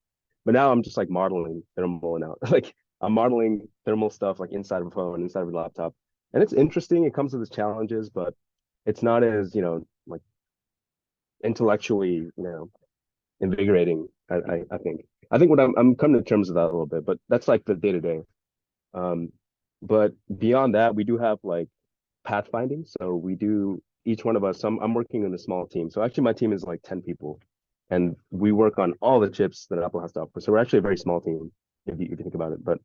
But now I'm just like modeling thermal and out. Like I'm modeling thermal stuff like inside of a phone, inside of a laptop. And it's interesting. It comes with its challenges, but it's not as, you know, like intellectually, you know, invigorating. I think. I think what I'm coming to terms with that a little bit, but that's like the day to day. But beyond that, we do have like pathfinding. So we do, each one of us. I'm working in a small team. So actually, my team is like 10 people, and we work on all the chips that Apple has to offer. So we're actually a very small team if you think about it. But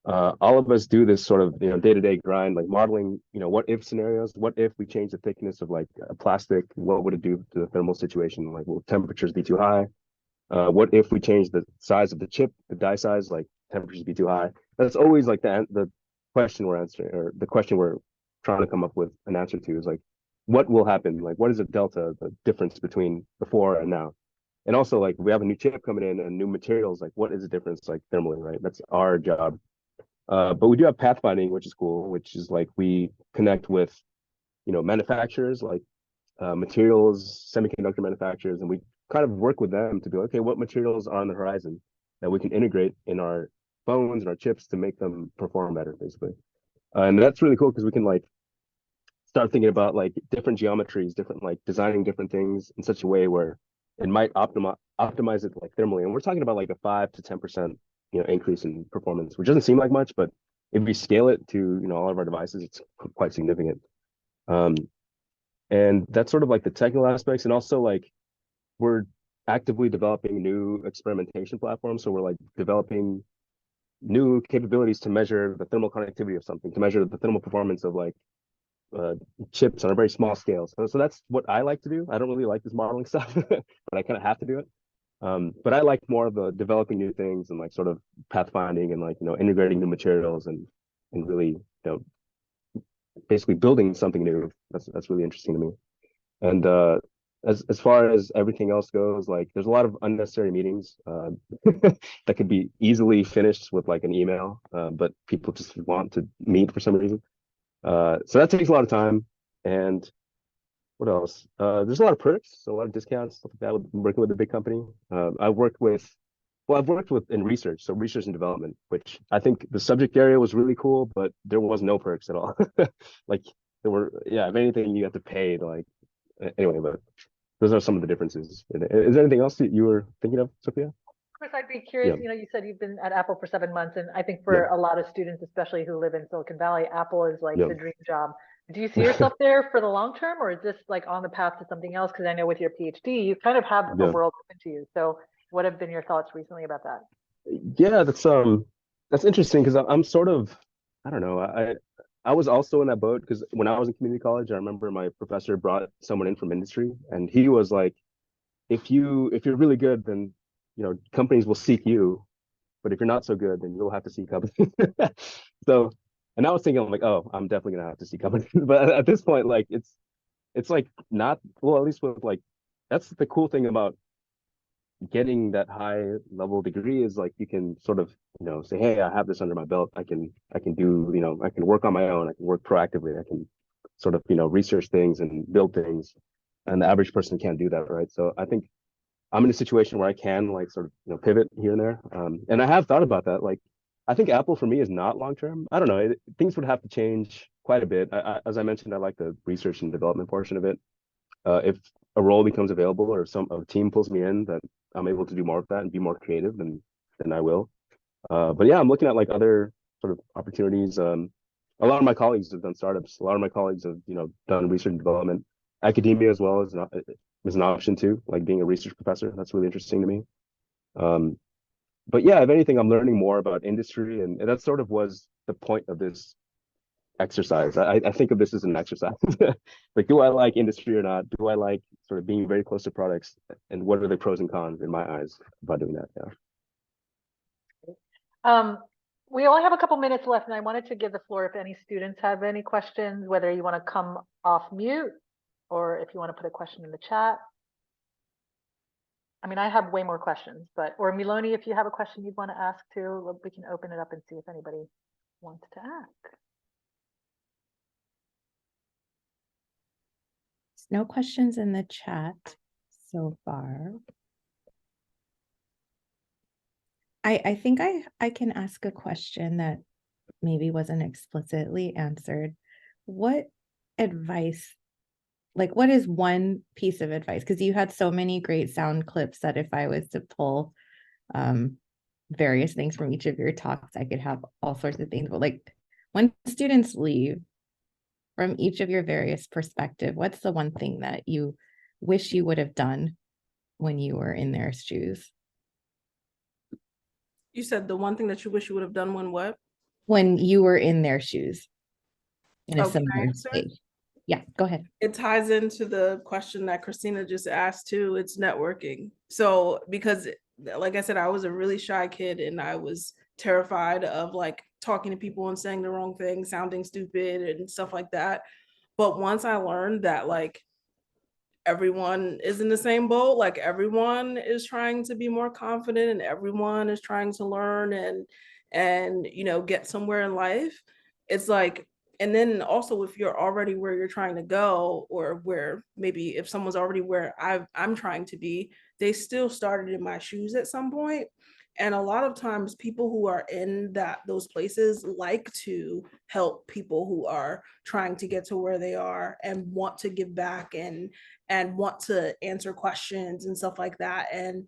all of us do this sort of, you know, day-to-day grind, like modeling, you know, what if scenarios. What if we change the thickness of like a plastic? What would it do to the thermal situation? Like, will temperatures be too high? What if we change the size of the chip, the die size, like temperatures be too high? That's always like the question we're answering, or the question we're trying to come up with an answer to, is like, what will happen? Like, what is the delta, the difference between before and now? And also, like, we have a new chip coming in and new materials. Like, what is the difference, like thermally, right? That's our job. But we do have pathfinding, which is cool, which is like we connect with, you know, manufacturers, like materials, semiconductor manufacturers, and we kind of work with them to be like, okay, what materials are on the horizon that we can integrate in our phones and our chips to make them perform better, basically. And that's really cool because we can like start thinking about like different geometries, different like designing different things in such a way where it might optimize it like thermally. And we're talking about like a 5 to 10% increase in performance, which doesn't seem like much, but if we scale it to all of our devices, it's quite significant. And that's sort of like the technical aspects, and also like we're actively developing new experimentation platforms. So we're like developing new capabilities to measure the thermal conductivity of something, to measure the thermal performance of like chips on a very small scale. So that's what I like to do. I don't really like this modeling stuff, but I kind of have to do it. But I like more of the developing new things and like sort of pathfinding and like integrating new materials and really basically building something new. That's really interesting to me. And as far as everything else goes, like there's a lot of unnecessary meetings that could be easily finished with like an email, but people just want to meet for some reason. So that takes a lot of time. And what else? There's a lot of perks, so a lot of discounts, stuff like that, with working with a big company. I've worked with in research, so research and development, which I think the subject area was really cool, but there was no perks at all. Like there were, yeah, if anything, you have to pay to like, anyway, but those are some of the differences. Is there anything else that you were thinking of, Sophia? Chris, I'd be curious, Yeah. you said you've been at Apple for 7 months, and I think Yeah. for a lot of students, especially who live in Silicon Valley, Apple is like Yeah. the dream job. Do you see yourself there for the long term, or is this like on the path to something else? Because I know with your PhD, you kind of have a Yeah. world open to you. So what have been your thoughts recently about that? Yeah, that's interesting because I'm sort of, I don't know, I was also in that boat because when I was in community college, I remember my professor brought someone in from industry, and he was like, if you're really good, then companies will seek you, but if you're not so good, then you'll have to seek companies. So, and I was thinking, I'm like, oh, I'm definitely gonna have to seek companies. But at this point, like it's like not, well, at least with like, that's the cool thing about getting that high level degree is like you can sort of say, hey, I have this under my belt. I can do, I can work on my own. I can work proactively. I can sort of research things and build things, and the average person can't do that, right? So I think I'm in a situation where I can like sort of pivot here and there, and I have thought about that. Like I think Apple for me is not long term. I don't know, things would have to change quite a bit. As I mentioned, I like the research and development portion of it. If a role becomes available or a team pulls me in that I'm able to do more of that and be more creative, then I will. But yeah, I'm looking at like other sort of opportunities. A lot of my colleagues have done startups. A lot of my colleagues have done research and development. Academia as well is an option too, like being a research professor. That's really interesting to me. But yeah, if anything, I'm learning more about industry, and that sort of was the point of this exercise. I think of this as an exercise. Like, do I like industry or not? Do I like sort of being very close to products? And what are the pros and cons in my eyes about doing that? Yeah. We only have a couple minutes left, and I wanted to give the floor if any students have any questions, whether you want to come off mute or if you want to put a question in the chat. I mean, I have way more questions, or Miloni, if you have a question you'd want to ask too, we can open it up and see if anybody wants to ask. No questions in the chat so far. I think I can ask a question that maybe wasn't explicitly answered. What advice, like what is one piece of advice? Because you had so many great sound clips that if I was to pull various things from each of your talks, I could have all sorts of things. But like when students leave from each of your various perspectives, what's the one thing that you wish you would have done when you were in their shoes? You said the one thing that you wish you would have done when what? When you were in their shoes in a Oh, can I similar answer? state. Yeah, go ahead. It ties into the question that Christina just asked too. It's networking. So because like I said, I was a really shy kid and I was terrified of like talking to people and saying the wrong thing, sounding stupid and stuff like that. But once I learned that like everyone is in the same boat, like everyone is trying to be more confident and everyone is trying to learn and get somewhere in life, it's like, and then also if you're already where you're trying to go, or where maybe if someone's already where I'm trying to be, they still started in my shoes at some point. And a lot of times people who are in those places like to help people who are trying to get to where they are and want to give back and want to answer questions and stuff like that. And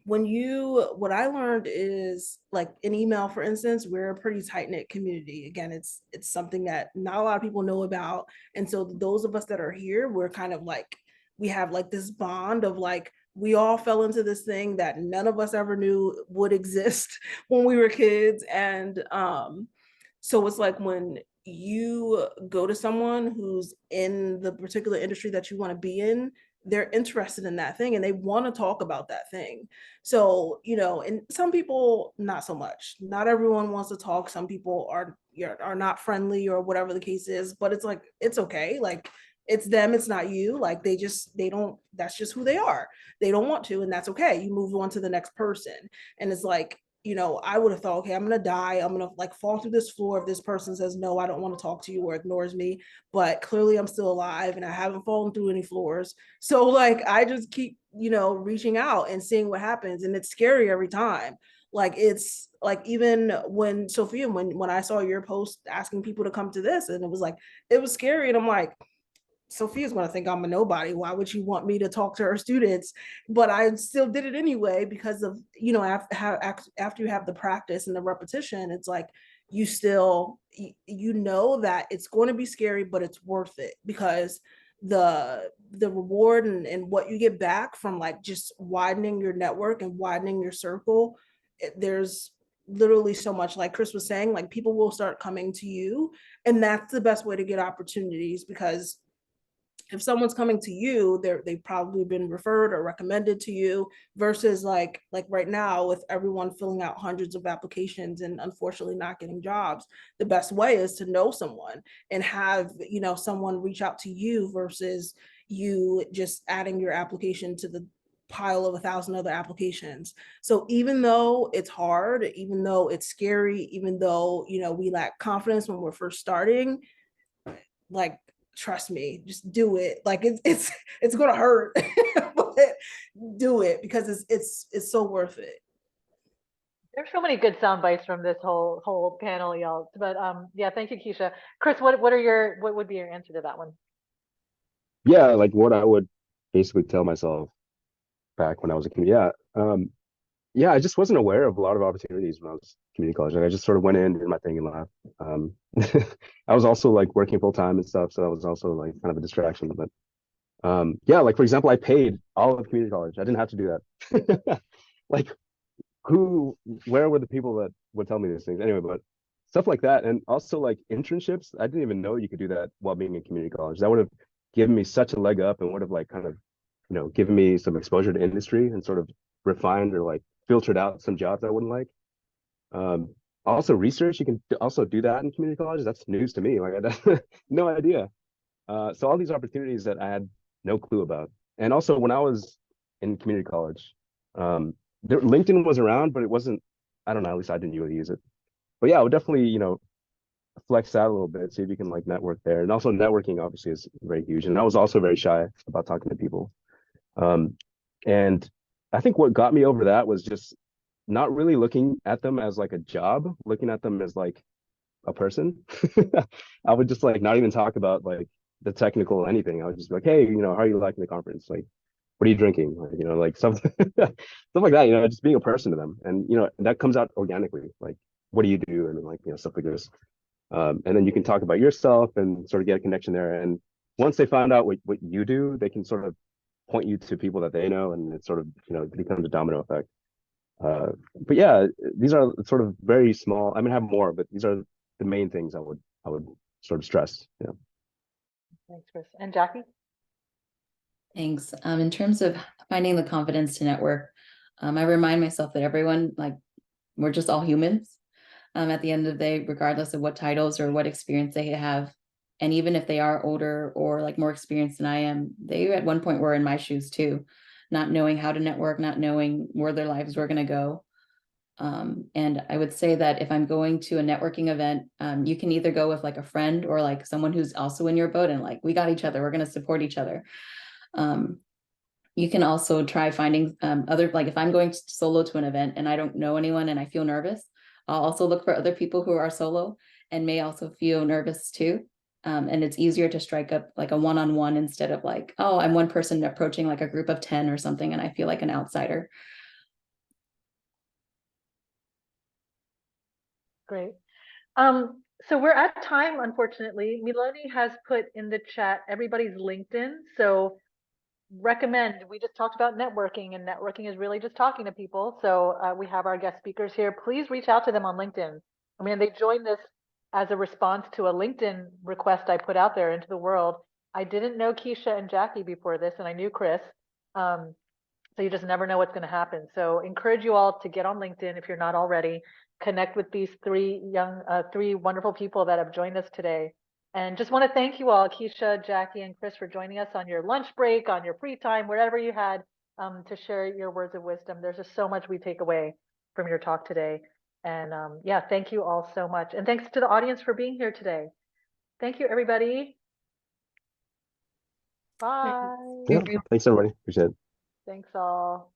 what I learned is, like, in email, for instance, we're a pretty tight-knit community. Again, it's something that not a lot of people know about. And so those of us that are here, we're kind of like, we have like this bond of like, we all fell into this thing that none of us ever knew would exist when we were kids. And so it's like when you go to someone who's in the particular industry that you want to be in, they're interested in that thing and they want to talk about that thing. So, and some people, not so much. Not everyone wants to talk. Some people are not friendly or whatever the case is, but it's like, it's okay. Like, it's them, it's not you. Like, they don't, that's just who they are. They don't want to, and that's okay. You move on to the next person. And it's like, I would have thought, okay, I'm going to die. I'm going to like fall through this floor if this person says, no, I don't want to talk to you, or ignores me. But clearly I'm still alive and I haven't fallen through any floors. So like, I just keep, reaching out and seeing what happens. And it's scary every time. Like, it's like, even when Sophia, when I saw your post asking people to come to this, and it was scary. And I'm like, Sophia's going to think I'm a nobody. Why would she want me to talk to her students? But I still did it anyway because of, after you have the practice and the repetition, it's like, you still, that it's going to be scary, but it's worth it, because the reward and what you get back from like just widening your network and widening your circle, there's literally so much. Like Chris was saying, like, people will start coming to you, and that's the best way to get opportunities, because if someone's coming to you, they've probably been referred or recommended to you, versus like right now, with everyone filling out hundreds of applications and unfortunately not getting jobs. The best way is to know someone and have, someone reach out to you, versus you just adding your application to the pile of 1,000 other applications. So even though it's hard, even though it's scary, even though, we lack confidence when we're first starting, like, trust me, just do it. Like, it's gonna hurt, but do it, because it's so worth it. There's so many good sound bites from this whole panel, y'all. But yeah, thank you, Kisha. Chris, what would be your answer to that one? Yeah, like what I would basically tell myself back when I was a kid. Yeah, I just wasn't aware of a lot of opportunities when I was community college. Like, I just sort of went in, did my thing, and left. I was also like working full time and stuff, so that was also like kind of a distraction. But yeah, like for example, I paid all of community college. I didn't have to do that. Like, where were the people that would tell me these things anyway? But stuff like that, and also like internships. I didn't even know you could do that while being in community college. That would have given me such a leg up, and would have like kind of, given me some exposure to industry and sort of refined or like filtered out some jobs I wouldn't like. Also research, you can also do that in community colleges. That's news to me. Like, I had no idea. So all these opportunities that I had no clue about. And also when I was in community college, LinkedIn was around, but it wasn't, I don't know, at least I didn't really use it. But yeah, I would definitely, flex out a little bit, see if you can like network there. And also networking obviously is very huge. And I was also very shy about talking to people. And I think what got me over that was just not really looking at them as like a job, looking at them as like a person. I would just like not even talk about like the technical anything. I would just be like, hey, how are you liking the conference? Like, what are you drinking? Like, like something stuff like that, just being a person to them. And that comes out organically. Like, what do you do? And like, stuff like this. And then you can talk about yourself and sort of get a connection there. And once they find out what you do, they can sort of point you to people that they know, and it sort of, it becomes a domino effect. But yeah, these are sort of very small. I mean, I have more, but these are the main things I would sort of stress. Yeah. Thanks, Chris. And Jackie? Thanks. In terms of finding the confidence to network, I remind myself that everyone, like, we're just all humans. At the end of the day, regardless of what titles or what experience they have. And even if they are older or like more experienced than I am, they at one point were in my shoes too, not knowing how to network, not knowing where their lives were going to go. And I would say that if I'm going to a networking event, you can either go with like a friend or like someone who's also in your boat, and like, we got each other, we're going to support each other. You can also try finding other, like if I'm going solo to an event and I don't know anyone and I feel nervous, I'll also look for other people who are solo and may also feel nervous too. And it's easier to strike up like a one-on-one instead of like, oh, I'm one person approaching like a group of 10 or something and I feel like an outsider. Great. So we're at time, unfortunately. Miloni has put in the chat everybody's LinkedIn. So recommend, we just talked about networking, and networking is really just talking to people. So we have our guest speakers here. Please reach out to them on LinkedIn. I mean, they joined this as a response to a LinkedIn request I put out there into the world. I didn't know Kisha and Jackie before this, and I knew Chris. So you just never know what's going to happen. So encourage you all to get on LinkedIn if you're not already. Connect with these three wonderful people that have joined us today. And just want to thank you all, Kisha, Jackie, and Chris, for joining us on your lunch break, on your free time, wherever you had to share your words of wisdom. There's just so much we take away from your talk today. And yeah, thank you all so much. And thanks to the audience for being here today. Thank you, everybody. Bye. Yeah, thanks everybody. Appreciate it. Thanks all.